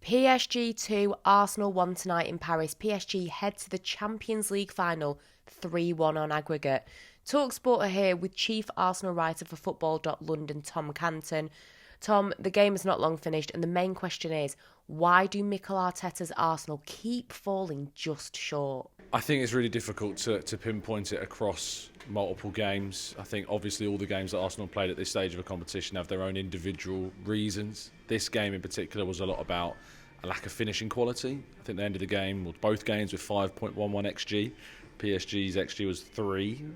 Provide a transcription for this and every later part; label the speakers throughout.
Speaker 1: PSG 2, Arsenal 1 tonight in Paris. PSG head to the Champions League final 3-1 on aggregate. talkSPORT are here with chief Arsenal writer for Football.London, Tom Canton. Tom, the game is not long finished, and the main question is, why do Mikel Arteta's Arsenal keep falling just short?
Speaker 2: I think it's really difficult to pinpoint it across multiple games. I think obviously all the games that Arsenal played at this stage of a competition have their own individual reasons. This game in particular was a lot about a lack of finishing quality. I think they ended the game, or both games, with 5.11 XG. PSG's XG was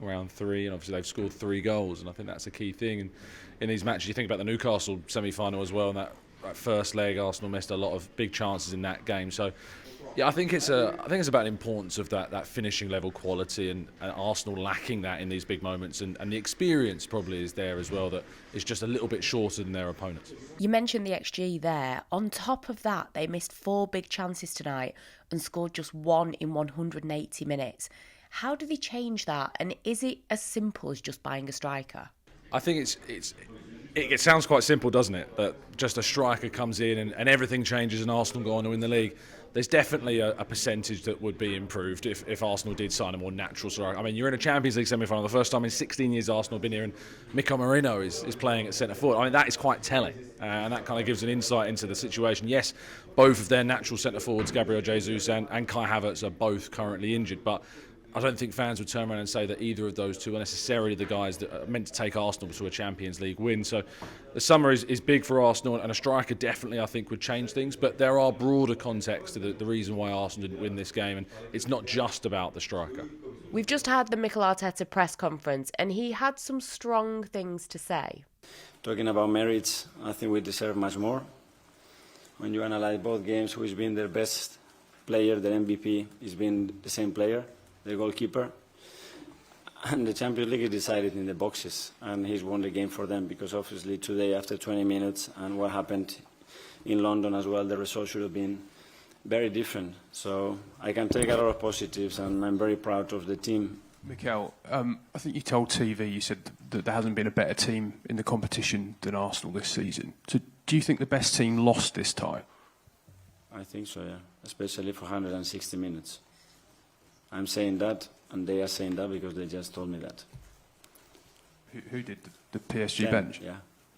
Speaker 2: around 3, and obviously they've scored 3 goals, and I think that's a key thing. And in these matches, you think about the Newcastle semi-final as well, and that first leg, Arsenal missed a lot of big chances in that game. So, yeah, I think it's about the importance of that finishing level quality, and Arsenal lacking that in these big moments, and the experience probably is there as well, that it's just a little bit shorter than their opponents.
Speaker 1: You mentioned the XG there. On top of that, they missed 4 big chances tonight and scored just 1 in 180 minutes. How do they change that? And is it as simple as just buying a striker?
Speaker 2: I think it sounds quite simple, doesn't it? That just a striker comes in and everything changes and Arsenal go on to win the league. There's definitely a percentage that would be improved if Arsenal did sign a more natural striker. I mean, you're in a Champions League semi-final, the first time in 16 years Arsenal have been here, and Mikel Arteta is playing at centre forward. I mean, that is quite telling, and that kind of gives an insight into the situation. Yes, both of their natural centre forwards, Gabriel Jesus and Kai Havertz, are both currently injured, but I don't think fans would turn around and say that either of those two are necessarily the guys that are meant to take Arsenal to a Champions League win. So the summer is big for Arsenal, and a striker definitely, I think, would change things. But there are broader contexts to the reason why Arsenal didn't win this game, and it's not just about the striker.
Speaker 1: We've just had the Mikel Arteta press conference, and he had some strong things to say.
Speaker 3: Talking about merits, I think we deserve much more. When you analyse both games, who's been their best player, their MVP, has been the same player, the goalkeeper, and the Champions League is decided in the boxes, and he's won the game for them, because obviously today, after 20 minutes and what happened in London as well, the result should have been very different. So I can take a lot of positives, and I'm very proud of the team.
Speaker 4: Mikel, I think you told TV, you said that there hasn't been a better team in the competition than Arsenal this season. So do you think the best team lost this time?
Speaker 3: I think so, yeah, especially for 160 minutes. I'm saying that, and they are saying that because they just told me that.
Speaker 4: Who did? The PSG bench?
Speaker 3: Yeah.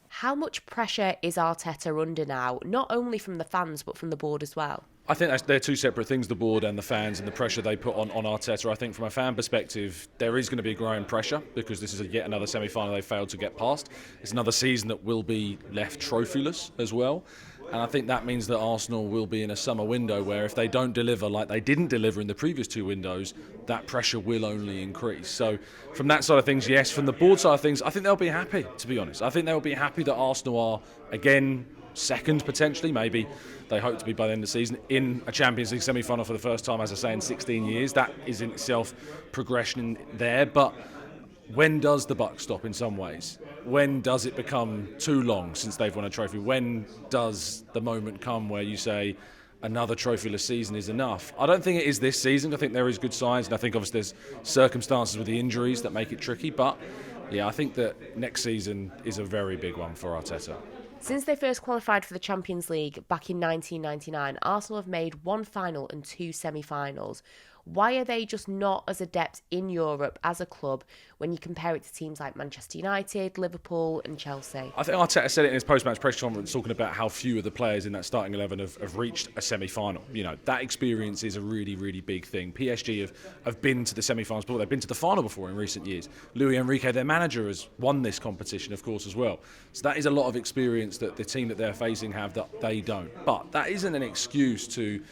Speaker 1: How much pressure is Arteta under now, not only from the fans, but from the board as well?
Speaker 2: I think they're two separate things, the board and the fans, and the pressure they put on Arteta. I think from a fan perspective, there is going to be growing pressure, because this is yet another semi-final they failed to get past. It's another season that will be left trophyless as well. And I think that means that Arsenal will be in a summer window where if they don't deliver like they didn't deliver in the previous 2 windows, that pressure will only increase. So from that side of things, yes. From the board side of things, I think they'll be happy, to be honest. I think they'll be happy that Arsenal are, again, second potentially. Maybe they hope to be by the end of the season in a Champions League semi-final for the first time, as I say, in 16 years. That is in itself progression there. But when does the buck stop in some ways? When does it become too long since they've won a trophy? When does the moment come where you say another trophyless season is enough? I don't think it is this season. I think there is good signs, and I think obviously there's circumstances with the injuries that make it tricky. But yeah, I think that next season is a very big one for Arteta.
Speaker 1: Since they first qualified for the Champions League back in 1999, Arsenal have made 1 final and 2 semi-finals. Why are they just not as adept in Europe as a club when you compare it to teams like Manchester United, Liverpool and Chelsea?
Speaker 2: I think Arteta said it in his post-match press conference, talking about how few of the players in that starting 11 have reached a semi-final. You know, that experience is a really, really big thing. PSG have been to the semi-finals before. They've been to the final before in recent years. Luis Enrique, their manager, has won this competition, of course, as well. So that is a lot of experience that the team that they're facing have that they don't. But that isn't an excuse to,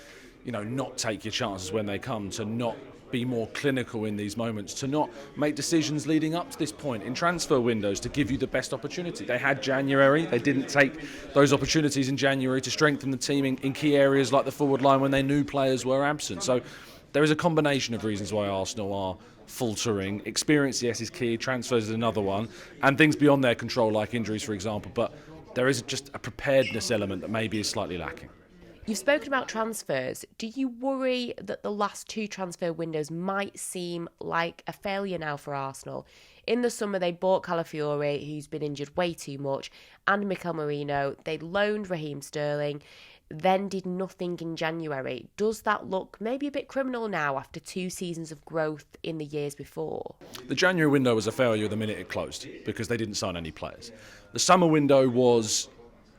Speaker 2: not take your chances when they come, to not be more clinical in these moments, to not make decisions leading up to this point in transfer windows to give you the best opportunity. They had January. They didn't take those opportunities in January to strengthen the team in key areas like the forward line when they knew players were absent. So there is a combination of reasons why Arsenal are faltering. Experience, yes, is key. Transfers is another one. And things beyond their control, like injuries, for example. But there is just a preparedness element that maybe is slightly lacking.
Speaker 1: You've spoken about transfers. Do you worry that the last 2 transfer windows might seem like a failure now for Arsenal? In the summer, they bought Calafiori, who's been injured way too much, and Mikel Merino. They loaned Raheem Sterling. then did nothing in January. Does that look maybe a bit criminal now after 2 seasons of growth in the years before?
Speaker 2: The January window was a failure the minute it closed because they didn't sign any players. The summer window was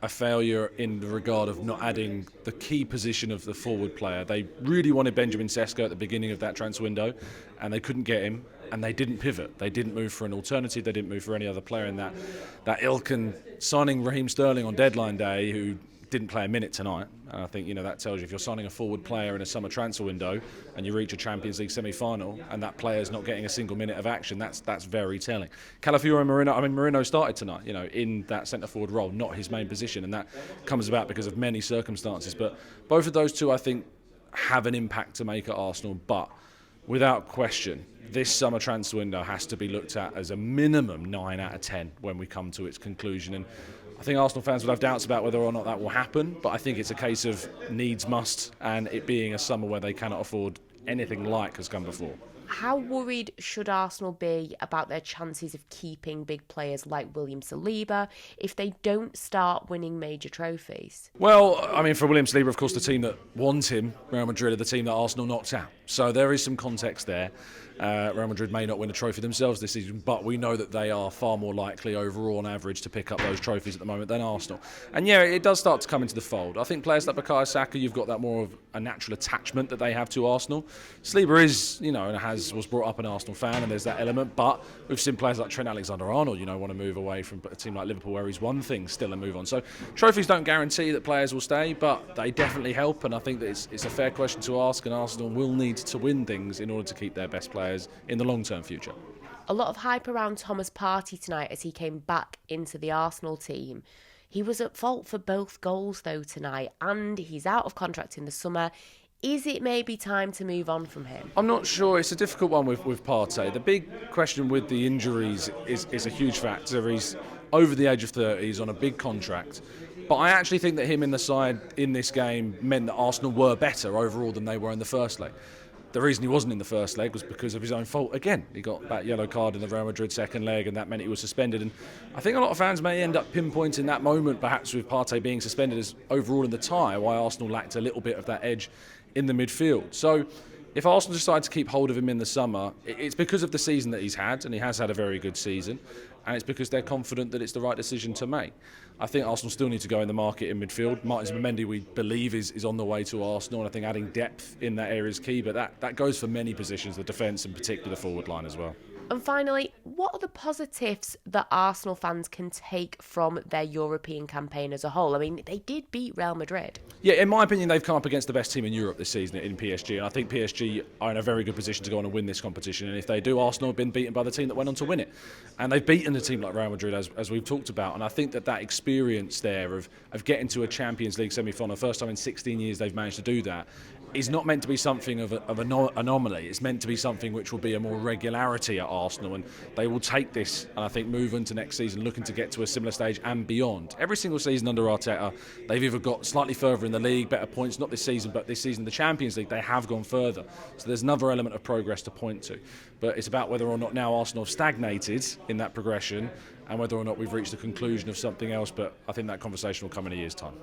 Speaker 2: a failure in the regard of not adding the key position of the forward player. They really wanted Benjamin Sesko at the beginning of that transfer window, and they couldn't get him, and they didn't pivot. They didn't move for an alternative. They didn't move for any other player in that ilk. And signing Raheem Sterling on deadline day, who didn't play a minute tonight. And I think, that tells you if you're signing a forward player in a summer transfer window and you reach a Champions League semi-final and that player's not getting a single minute of action, that's very telling. Calafiori and Marino started tonight, in that centre-forward role, not his main position, and that comes about because of many circumstances. But both of those two, I think, have an impact to make at Arsenal, but without question, this summer transfer window has to be looked at as a minimum 9 out of 10 when we come to its conclusion. And I think Arsenal fans will have doubts about whether or not that will happen, but I think it's a case of needs must, and it being a summer where they cannot afford anything like has come before.
Speaker 1: How worried should Arsenal be about their chances of keeping big players like William Saliba if they don't start winning major trophies?
Speaker 2: Well, for William Saliba, of course, the team that wants him, Real Madrid, are the team that Arsenal knocked out. So there is some context there. Real Madrid may not win a trophy themselves this season, but we know that they are far more likely overall on average to pick up those trophies at the moment than Arsenal. And yeah, it does start to come into the fold. I think players like Bukayo Saka, you've got that more of a natural attachment that they have to Arsenal. Saliba is, and was brought up an Arsenal fan, and there's that element, but we've seen players like Trent Alexander-Arnold, want to move away from a team like Liverpool where he's won things still and move on. So trophies don't guarantee that players will stay, but they definitely help, and I think that it's a fair question to ask, and Arsenal will need to win things in order to keep their best players in the long-term future.
Speaker 1: A lot of hype around Thomas Partey tonight as he came back into the Arsenal team. He was at fault for both goals though tonight, and he's out of contract in the summer. Is it maybe time to move on from him?
Speaker 2: I'm not sure. It's a difficult one with Partey. The big question with the injuries is a huge factor. He's over the age of 30, he's on a big contract. But I actually think that him in the side in this game meant that Arsenal were better overall than they were in the first leg. The reason he wasn't in the first leg was because of his own fault. Again, he got that yellow card in the Real Madrid second leg, and that meant he was suspended. And I think a lot of fans may end up pinpointing that moment, perhaps with Partey being suspended, as overall in the tie, why Arsenal lacked a little bit of that edge in the midfield. So if Arsenal decide to keep hold of him in the summer, it's because of the season that he's had, and he has had a very good season, and it's because they're confident that it's the right decision to make. I think Arsenal still need to go in the market in midfield. Martins Mendy, we believe, is on the way to Arsenal, and I think adding depth in that area is key, but that goes for many positions, the defence and particularly the forward line as well.
Speaker 1: And finally, what are the positives that Arsenal fans can take from their European campaign as a whole? They did beat Real Madrid.
Speaker 2: Yeah, in my opinion, they've come up against the best team in Europe this season in PSG, and I think PSG are in a very good position to go on and win this competition. And if they do, Arsenal have been beaten by the team that went on to win it. And they've beaten a team like Real Madrid, as we've talked about. And I think that experience there of getting to a Champions League semi-final, first time in 16 years they've managed to do that, is not meant to be something of an anomaly. It's meant to be something which will be a more regularity at Arsenal, and they will take this and I think move into next season looking to get to a similar stage and beyond. Every single season under Arteta, they've either got slightly further in the league, better points, not this season, but this season the Champions League, they have gone further. So there's another element of progress to point to. But it's about whether or not now Arsenal have stagnated in that progression and whether or not we've reached the conclusion of something else, but I think that conversation will come in a year's time.